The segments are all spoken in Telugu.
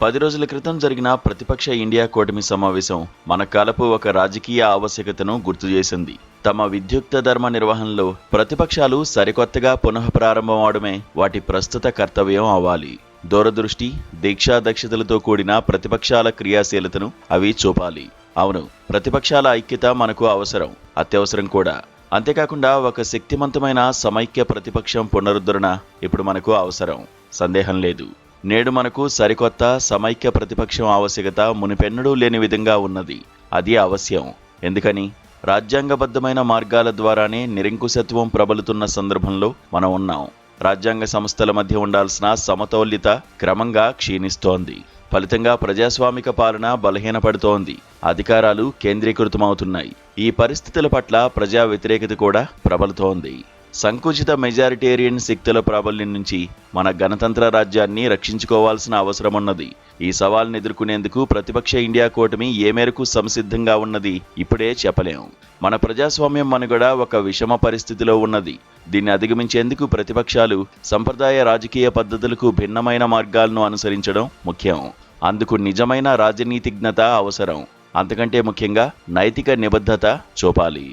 10 రోజుల క్రితం జరిగిన ప్రతిపక్ష ఇండియా కూటమి సమావేశం మన కాలపు ఒక రాజకీయ ఆవశ్యకతను గుర్తు చేసింది. తమ విద్యుక్త ధర్మ నిర్వహణలో ప్రతిపక్షాలు సరికొత్తగా పునఃప్రారంభమవడమే వాటి ప్రస్తుత కర్తవ్యం అవ్వాలి. దూరదృష్టి, దీక్షాదక్షతలతో కూడిన ప్రతిపక్షాల క్రియాశీలతను అవి చూపాలి. అవును, ప్రతిపక్షాల ఐక్యత మనకు అవసరం, అత్యవసరం కూడా. అంతేకాకుండా ఒక శక్తివంతమైన సమైక్య ప్రతిపక్షం పునరుద్ధరణ ఇప్పుడు మనకు అవసరం, సందేహం లేదు. నేడు మనకు సరికొత్త సమైక్య ప్రతిపక్షం ఆవశ్యకత మునిపెన్నడూ లేని విధంగా ఉన్నది. అది అవశ్యం. ఎందుకని? రాజ్యాంగబద్ధమైన మార్గాల ద్వారానే నిరంకుశత్వం ప్రబలుతున్న సందర్భంలో మనం ఉన్నాం. రాజ్యాంగ సంస్థల మధ్య ఉండాల్సిన సమతౌల్యత క్రమంగా క్షీణిస్తోంది. ఫలితంగా ప్రజాస్వామిక పాలన బలహీనపడుతోంది. అధికారాలు కేంద్రీకృతమవుతున్నాయి. ఈ పరిస్థితుల పట్ల ప్రజా వ్యతిరేకత కూడా ప్రబలుతోంది. సంకుచిత మెజారిటేరియన్ శక్తుల ప్రాబల్యం నుంచి మన గణతంత్ర రాజ్యాన్ని రక్షించుకోవాల్సిన అవసరమున్నది. ఈ సవాల్ని ఎదుర్కొనేందుకు ప్రతిపక్ష ఇండియా కూటమి ఏ మేరకు సంసిద్ధంగా ఉన్నది ఇప్పుడే చెప్పలేం. మన ప్రజాస్వామ్యం మనుగడ ఒక విషమ పరిస్థితిలో ఉన్నది. దీన్ని అధిగమించేందుకు ప్రతిపక్షాలు సంప్రదాయ రాజకీయ పద్ధతులకు భిన్నమైన మార్గాలను అనుసరించడం ముఖ్యం. అందుకు నిజమైన రాజనీతిజ్ఞత అవసరం. అంతకంటే ముఖ్యంగా నైతిక నిబద్ధత చూపాలి.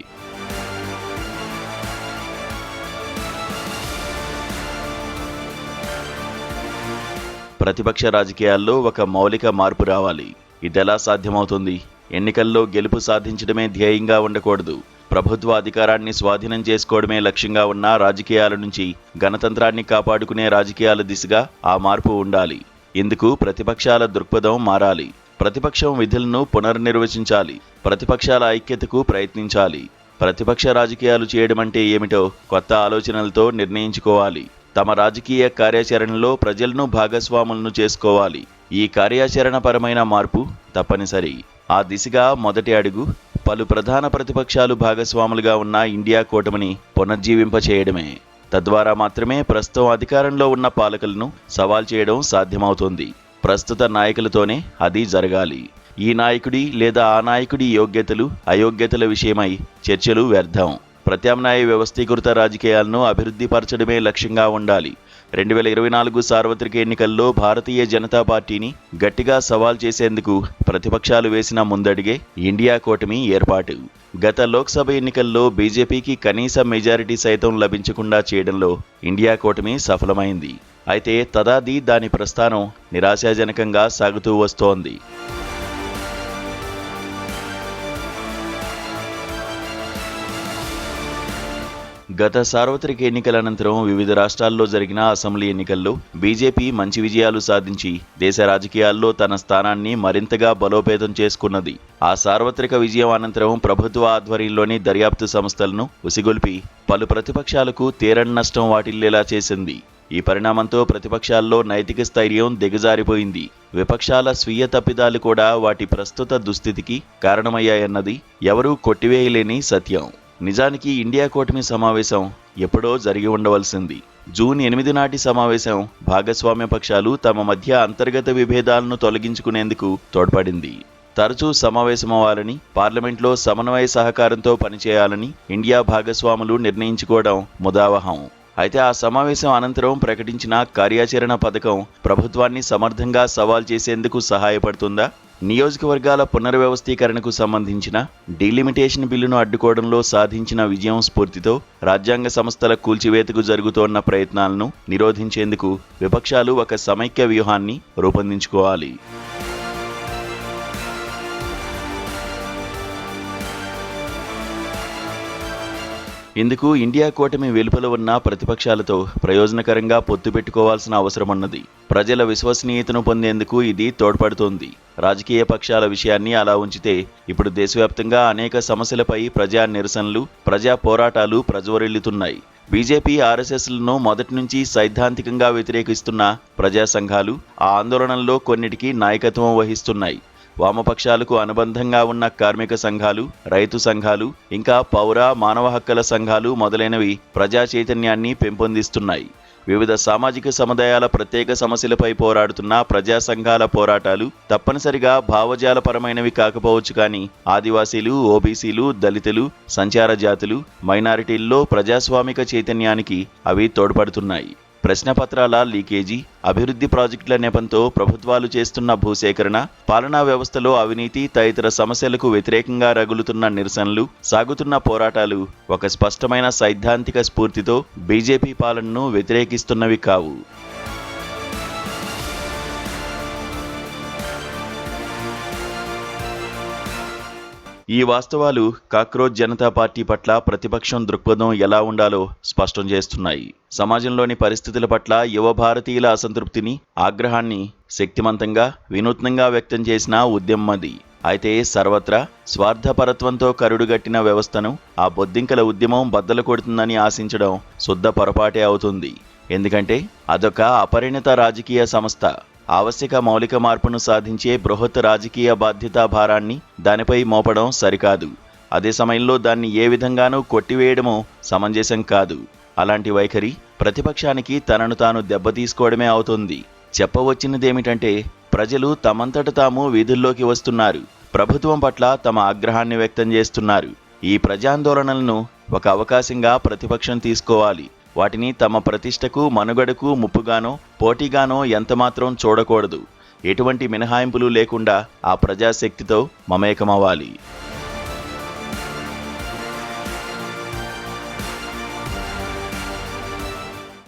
ప్రతిపక్ష రాజకీయాల్లో ఒక మౌలిక మార్పు రావాలి. ఇదెలా సాధ్యమవుతుంది? ఎన్నికల్లో గెలుపు సాధించడమే ధ్యేయంగా ఉండకూడదు. ప్రభుత్వ అధికారాన్ని స్వాధీనం చేసుకోవడమే లక్ష్యంగా ఉన్న రాజకీయాల నుంచి గణతంత్రాన్ని కాపాడుకునే రాజకీయాల దిశగా ఆ మార్పు ఉండాలి. ఇందుకు ప్రతిపక్షాల దృక్పథం మారాలి. ప్రతిపక్షం విధులను పునర్నిర్వచించాలి. ప్రతిపక్షాల ఐక్యతకు ప్రయత్నించాలి. ప్రతిపక్ష రాజకీయాలు చేయడం అంటే ఏమిటో కొత్త ఆలోచనలతో నిర్ణయించుకోవాలి. తమ రాజకీయ కార్యాచరణలో ప్రజలను భాగస్వాములను చేసుకోవాలి. ఈ కార్యాచరణ పరమైన మార్పు తప్పనిసరి. ఆ దిశగా మొదటి అడుగు పలు ప్రధాన ప్రతిపక్షాలు భాగస్వాములుగా ఉన్న ఇండియా కూటమిని పునర్జీవింపచేయడమే. తద్వారా మాత్రమే ప్రస్తుతం అధికారంలో ఉన్న పాలకులను సవాల్ చేయడం సాధ్యమవుతుంది. ప్రస్తుత నాయకులతోనే అది జరగాలి. ఈ నాయకుడి లేదా ఆ నాయకుడి యోగ్యతలు అయోగ్యతల విషయమై చర్చలు వ్యర్థం. ప్రత్యామ్నాయ వ్యవస్థీకృత రాజకీయాలను అభివృద్ధి పరచడమే లక్ష్యంగా ఉండాలి. 2024 సార్వత్రిక ఎన్నికల్లో భారతీయ జనతా పార్టీని గట్టిగా సవాల్ చేసేందుకు ప్రతిపక్షాలు వేసిన ముందడిగే ఇండియా కూటమి ఏర్పాటు. గత లోక్సభ ఎన్నికల్లో బీజేపీకి కనీస మెజారిటీ సైతం లభించకుండా చేయడంలో ఇండియా కూటమి సఫలమైంది. అయితే తదాది దాని ప్రస్థానం నిరాశాజనకంగా సాగుతూ వస్తోంది. గత సార్వత్రిక ఎన్నికల అనంతరం వివిధ రాష్ట్రాల్లో జరిగిన అసెంబ్లీ ఎన్నికల్లో బీజేపీ మంచి విజయాలు సాధించి దేశ రాజకీయాల్లో తన స్థానాన్ని మరింతగా బలోపేతం చేసుకున్నది. ఆ సార్వత్రిక విజయం అనంతరం ప్రభుత్వ ఆధ్వర్యంలోని దర్యాప్తు సంస్థలను ఉసిగొల్పి పలు ప్రతిపక్షాలకు తీరని నష్టం వాటిల్లేలా చేసింది. ఈ పరిణామంతో ప్రతిపక్షాల్లో నైతిక స్థైర్యం దిగజారిపోయింది. విపక్షాల స్వీయ తప్పిదాలు కూడా వాటి ప్రస్తుత దుస్థితికి కారణమయ్యాయన్నది ఎవరూ కొట్టివేయలేని సత్యం. నిజానికి ఇండియా కూటమి సమావేశం ఎప్పుడో జరిగి ఉండవలసింది. జూన్ 8 నాటి సమావేశం భాగస్వామ్య పక్షాలు తమ మధ్య అంతర్గత విభేదాలను తొలగించుకునేందుకు తోడ్పడింది. తరచూ సమావేశమవ్వాలని, పార్లమెంట్లో సమన్వయ సహకారంతో పనిచేయాలని ఇండియా భాగస్వాములు నిర్ణయించుకోవడం ముదావహం. అయితే ఆ సమావేశం అనంతరం ప్రకటించిన కార్యాచరణ పథకం ప్రభుత్వాన్ని సమర్థంగా సవాల్ చేసేందుకు సహాయపడుతుందా? నియోజకవర్గాల పునర్వ్యవస్థీకరణకు సంబంధించిన డీలిమిటేషన్ బిల్లును అడ్డుకోవడంలో సాధించిన విజయం స్ఫూర్తితో రాజ్యాంగ సంస్థల కూల్చివేతకు జరుగుతోన్న ప్రయత్నాలను నిరోధించేందుకు విపక్షాలు ఒక సమైక్య వ్యూహాన్ని రూపొందించుకోవాలి. ఇందుకు ఇండియా కూటమి వెలుపల ఉన్న ప్రతిపక్షాలతో ప్రయోజనకరంగా పొత్తు పెట్టుకోవాల్సిన అవసరమున్నది. ప్రజల విశ్వసనీయతను పొందేందుకు ఇది తోడ్పడుతోంది. రాజకీయ పక్షాల విషయాన్ని అలా ఉంచితే ఇప్పుడు దేశవ్యాప్తంగా అనేక సమస్యలపై ప్రజా నిరసనలు, ప్రజా పోరాటాలు ప్రజ్వరిల్లుతున్నాయి. బీజేపీ, ఆర్ఎస్ఎస్లను మొదటి నుంచి సైద్ధాంతికంగా వ్యతిరేకిస్తున్న ప్రజా సంఘాలు ఆ ఆందోళనల్లో కొన్నిటికి నాయకత్వం వహిస్తున్నాయి. వామపక్షాలకు అనుబంధంగా ఉన్న కార్మిక సంఘాలు, రైతు సంఘాలు, ఇంకా పౌర, మానవ హక్కుల సంఘాలు మొదలైనవి ప్రజా చైతన్యాన్ని పెంపొందిస్తున్నాయి. వివిధ సామాజిక సముదాయాల ప్రత్యేక సమస్యలపై పోరాడుతున్న ప్రజా సంఘాల పోరాటాలు తప్పనిసరిగా భావజాలపరమైనవి కాకపోవచ్చు, కానీ ఆదివాసీలు, ఓబీసీలు, దళితులు, సంచార జాతులు, మైనారిటీల్లో ప్రజాస్వామిక చైతన్యానికి అవి తోడ్పడుతున్నాయి. ప్రశ్నపత్రాల లీకేజీ, అభివృద్ధి ప్రాజెక్టుల నెపంతో ప్రభుత్వాలు చేస్తున్న భూసేకరణ, పాలనా వ్యవస్థలో అవినీతి తదితర సమస్యలకు వ్యతిరేకంగా రగులుతున్న నిరసనలు, సాగుతున్న పోరాటాలు ఒక స్పష్టమైన సైద్ధాంతిక స్ఫూర్తితో బీజేపీ పాలనను వ్యతిరేకిస్తున్నవి కావు. ఈ వాస్తవాలు కాక్రోచ్ జనతా పార్టీ పట్ల ప్రతిపక్షం దృక్పథం ఎలా ఉండాలో స్పష్టం చేస్తున్నాయి. సమాజంలోని పరిస్థితుల పట్ల యువ భారతీయుల అసంతృప్తిని, ఆగ్రహాన్ని శక్తిమంతంగా, వినూత్నంగా వ్యక్తం చేసిన ఉద్యమం అది. అయితే సర్వత్రా స్వార్థపరత్వంతో కరుడుగట్టిన వ్యవస్థను ఆ బొద్దింకల ఉద్యమం బద్దలు కొడుతుందని ఆశించడం శుద్ధ పొరపాటే అవుతుంది. ఎందుకంటే అదొక అపరిణత రాజకీయ సంస్థ. ఆవశ్యక మౌలిక మార్పును సాధించే బృహత్ రాజకీయ బాధ్యతా భారాన్ని దానిపై మోపడం సరికాదు. అదే సమయంలో దాన్ని ఏ విధంగానూ కొట్టివేయడమూ సమంజసం కాదు. అలాంటి వైఖరి ప్రతిపక్షానికి తనను తాను దెబ్బతీసుకోవడమే అవుతుంది. చెప్పవచ్చినదేమిటంటే ప్రజలు తమంతట తాము వీధుల్లోకి వస్తున్నారు. ప్రభుత్వం పట్ల తమ ఆగ్రహాన్ని వ్యక్తం చేస్తున్నారు. ఈ ప్రజాందోళనలను ఒక అవకాశంగా ప్రతిపక్షం తీసుకోవాలి. వాటిని తమ ప్రతిష్టకు, మనుగడకు ముప్పుగానో, పోటీగానో ఎంతమాత్రం చూడకూడదు. ఎటువంటి మినహాయింపులు లేకుండా ఆ ప్రజాశక్తితో మమేకమవ్వాలి.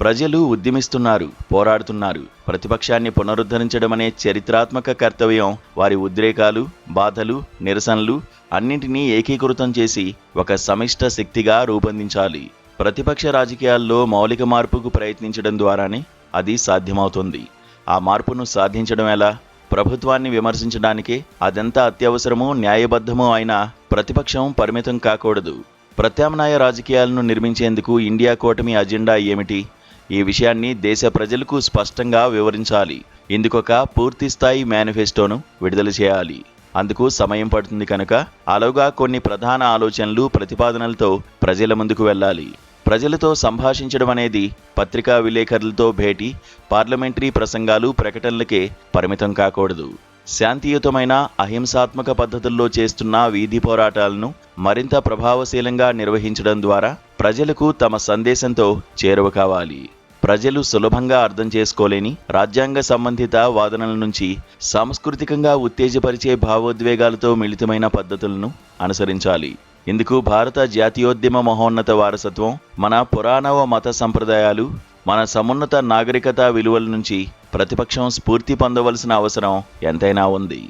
ప్రజలు ఉద్యమిస్తున్నారు, పోరాడుతున్నారు. ప్రతిపక్షాన్ని పునరుద్ధరించడమనే చరిత్రాత్మక కర్తవ్యం వారి ఉద్రేకాలు, బాధలు, నిరసనలు అన్నింటినీ ఏకీకృతం చేసి ఒక సమిష్ట శక్తిగా రూపొందించాలి. ప్రతిపక్ష రాజకీయాల్లో మౌలిక మార్పుకు ప్రయత్నించడం ద్వారానే అది సాధ్యమవుతుంది. ఆ మార్పును సాధించడం ఎలా? ప్రభుత్వాన్ని విమర్శించడానికే అదెంత అత్యవసరమో, న్యాయబద్ధమో అయినా ప్రతిపక్షం పరిమితం కాకూడదు. ప్రత్యామ్నాయ రాజకీయాలను నిర్మించేందుకు ఇండియా కూటమి అజెండా ఏమిటి? ఈ విషయాన్ని దేశ ప్రజలకు స్పష్టంగా వివరించాలి. ఇందుకొక పూర్తిస్థాయి మేనిఫెస్టోను విడుదల చేయాలి. అందుకు సమయం పడుతుంది కనుక అలాగా కొన్ని ప్రధాన ఆలోచనలు, ప్రతిపాదనలతో ప్రజల ముందుకు వెళ్ళాలి. ప్రజలతో సంభాషించడం అనేది పత్రికా విలేకరులతో భేటీ, పార్లమెంటరీ ప్రసంగాలు, ప్రకటనలకే పరిమితం కాకూడదు. శాంతియుతమైన, అహింసాత్మక పద్ధతుల్లో చేస్తున్న వీధి పోరాటాలను మరింత ప్రభావశీలంగా నిర్వహించడం ద్వారా ప్రజలకు తమ సందేశంతో చేరువ కావాలి. ప్రజలు సులభంగా అర్థం చేసుకోలేని రాజ్యాంగ సంబంధిత వాదనల నుంచి సాంస్కృతికంగా ఉత్తేజపరిచే భావోద్వేగాలతో మిళితమైన పద్ధతులను అనుసరించాలి. ఇందుకు భారత జాతీయోద్యమ మహోన్నత వారసత్వం, మన పురాణవ మత సంప్రదాయాలు, మన సమున్నత నాగరికత విలువల నుంచి ప్రతిపక్షం స్ఫూర్తి పొందవలసిన అవసరం ఎంతైనా ఉంది.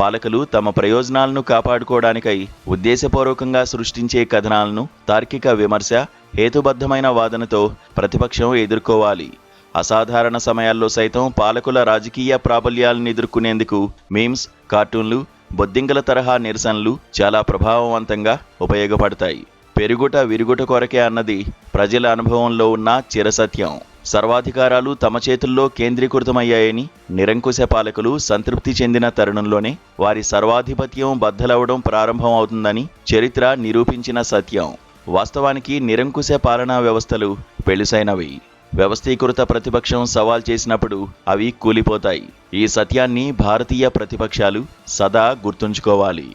పాలకులు తమ ప్రయోజనాలను కాపాడుకోవడానికై ఉద్దేశపూర్వకంగా సృష్టించే కథనాలను తార్కిక విమర్శ, హేతుబద్ధమైన వాదనతో ప్రతిపక్షం ఎదుర్కోవాలి. అసాధారణ సమయాల్లో సైతం పాలకుల రాజకీయ ప్రాబల్యాలను ఎదుర్కొనేందుకు మీమ్స్, కార్టూన్లు, బొద్దింకల తరహా నిరసనలు చాలా ప్రభావవంతంగా ఉపయోగపడతాయి. పెరుగుట విరుగుట కొరకే అన్నది ప్రజల అనుభవంలో ఉన్న చిరసత్యం. సర్వాధికారాలు తమ చేతుల్లో కేంద్రీకృతమయ్యాయని నిరంకుశ పాలకులు సంతృప్తి చెందిన తరుణంలోనే వారి సర్వాధిపత్యం బద్దలవడం ప్రారంభం అవుతుందని చరిత్ర నిరూపించిన సత్యం. వాస్తవానికి నిరంకుశ పాలనా వ్యవస్థలు పెళుసైనవి. వ్యవస్థీకృత ప్రతిపక్షం సవాల్ చేసినప్పుడు అవి కూలిపోతాయి. ఈ సత్యాన్ని భారతీయ ప్రతిపక్షాలు సదా గుర్తుంచుకోవాలి.